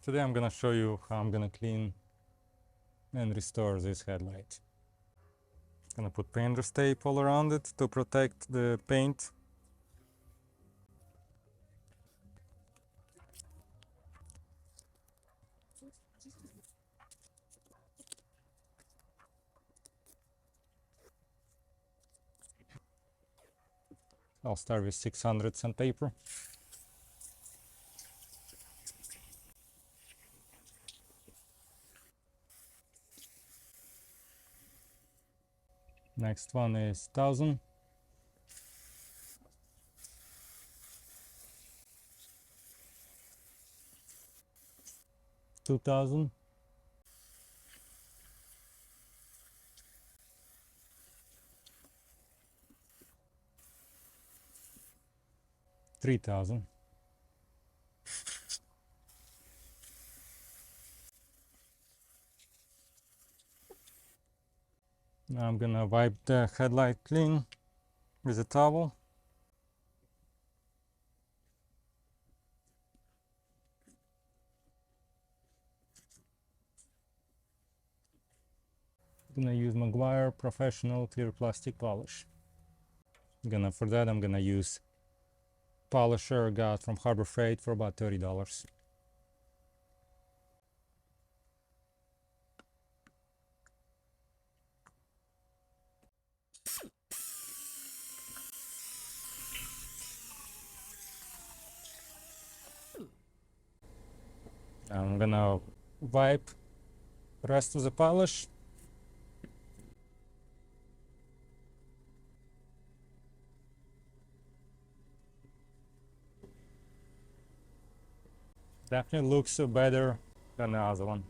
Today I'm gonna show you how I'm gonna clean and restore this headlight. Gonna put painter's tape all around it to protect the paint. I'll start with 600 sandpaper. Next one is 1000. 2000. 3000. Now I'm gonna wipe the headlight clean with a towel. Gonna use Maguire Professional Clear Plastic Polish. For that I'm gonna use polisher I got from Harbor Freight for about $30. I'm gonna wipe the rest of the polish. Definitely looks better than the other one.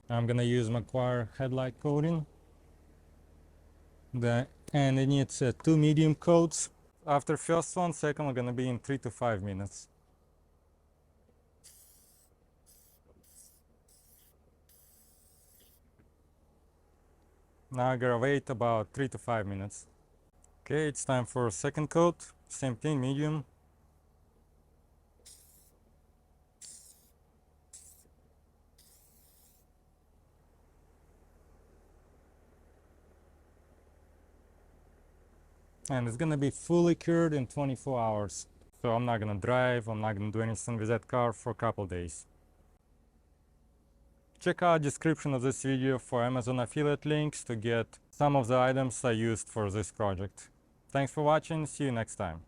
I'm gonna use Maguire headlight coating. And it needs 2 medium coats. After first one, second one gonna be in 3 to 5 minutes. Now I gotta wait about 3 to 5 minutes. Okay, it's time for second coat. Same thing, medium. And it's gonna be fully cured in 24 hours. So I'm not gonna drive, I'm not gonna do anything with that car for a couple days. Check out description of this video for Amazon affiliate links to get some of the items I used for this project. Thanks for watching, see you next time.